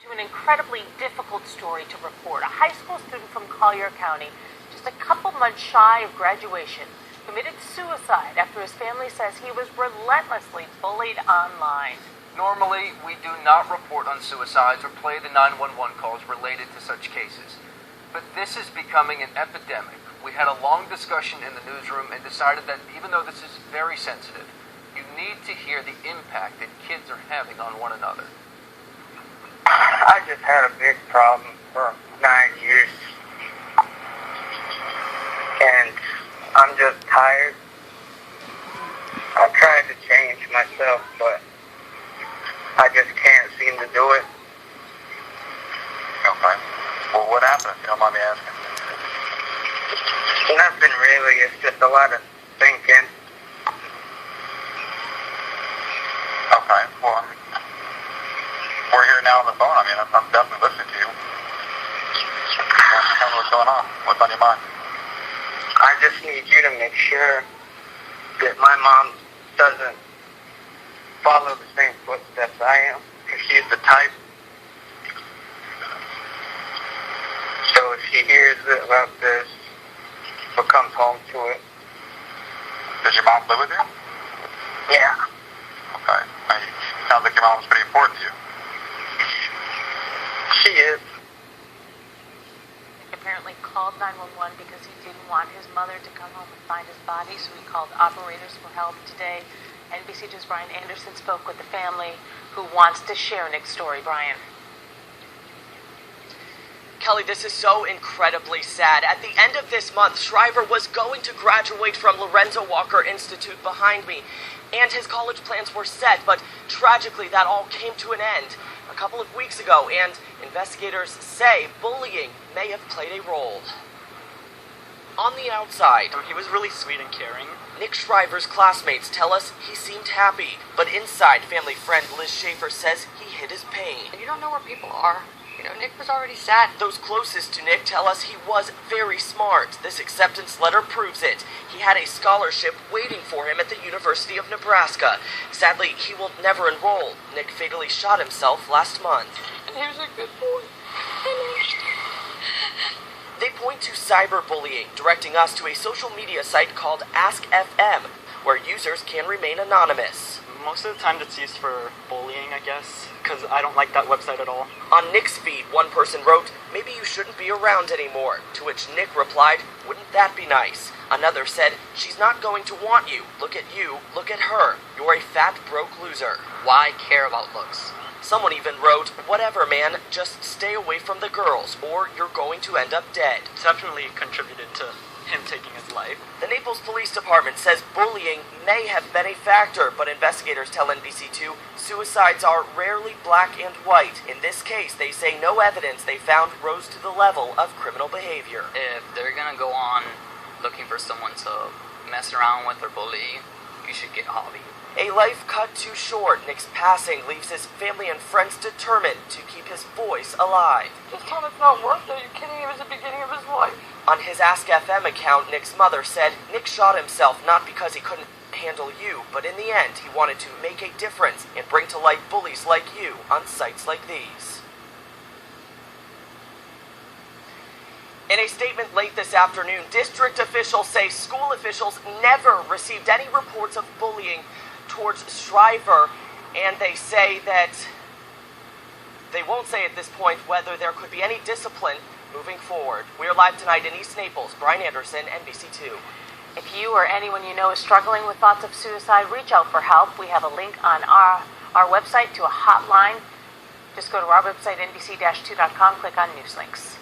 To an incredibly difficult story to report. A high school student from Collier County, just a couple months shy of graduation, committed suicide after his family says he was relentlessly bullied online. Normally, we do not report on suicides or play the 911 calls related to such cases. But this is becoming an epidemic. We had a long discussion in the newsroom and decided that even though this is very sensitive, you need to hear the impact that kids are having on one another. I just had a big problem for 9 years. And I'm just tired. I tried to change myself, but I just can't seem to do it. Okay. Well, what happened, if you don't mind me asking? Nothing really. It's just a lot of thinking. Okay. Well, we're here now on the phone. I mean, I'm definitely listening to you. Tell me what's going on. What's on your mind? I just need you to make sure that my mom doesn't follow the same footsteps I am, because she's the type. So if she hears about this or comes home to it. Does your mom live with you? Yeah. Okay. I mean, sounds like your mom's pretty important to you. She is. He apparently called 911 because he didn't want his mother to come home and find his body, so he called operators for help today. NBC2's Brian Anderson spoke with the family who wants to share Nick's story. Brian. Kelly, this is so incredibly sad. At the end of this month, Shriver was going to graduate from Lorenzo Walker Institute behind me, and his college plans were set, but tragically that all came to an end a couple of weeks ago, and investigators say bullying may have played a role. On the outside, he was really sweet and caring. Nick Shriver's classmates tell us he seemed happy, but inside, family friend Liz Schaefer says he hid his pain. You don't know where people are. You know, Nick was already sad. Those closest to Nick tell us he was very smart. This acceptance letter proves it. He had a scholarship waiting for him at the University of Nebraska. Sadly, he will never enroll. Nick fatally shot himself last month. And he was a good boy. I understand. They point to cyberbullying, directing us to a social media site called AskFM, where users can remain anonymous. Most of the time it's used for bullying, I guess, because I don't like that website at all. On Nick's feed, one person wrote, "Maybe you shouldn't be around anymore," to which Nick replied, "Wouldn't that be nice?" Another said, "She's not going to want you. Look at you, look at her. You're a fat, broke loser. Why care about looks?" Someone even wrote, "Whatever, man, just stay away from the girls, or you're going to end up dead." Definitely contributed to him taking his life. The Naples Police Department says bullying may have been a factor, but investigators tell NBC2 suicides are rarely black and white. In this case, they say no evidence they found rose to the level of criminal behavior. If they're gonna go on looking for someone to mess around with or bully, you should get a hobby. A life cut too short, Nick's passing leaves his family and friends determined to keep his voice alive. Just tell him it's not worth it. Are you kidding? It was the beginning of his life. On his AskFM account, Nick's mother said Nick shot himself not because he couldn't handle you, but in the end, he wanted to make a difference and bring to light bullies like you on sites like these. In a statement late this afternoon, district officials say school officials never received any reports of bullying towards Shriver, and they say that they won't say at this point whether there could be any discipline moving forward. We are live tonight in East Naples. Brian Anderson, NBC2. If you or anyone you know is struggling with thoughts of suicide, reach out for help. We have a link on our website to a hotline. Just go to our website, nbc-2.com, click on news links.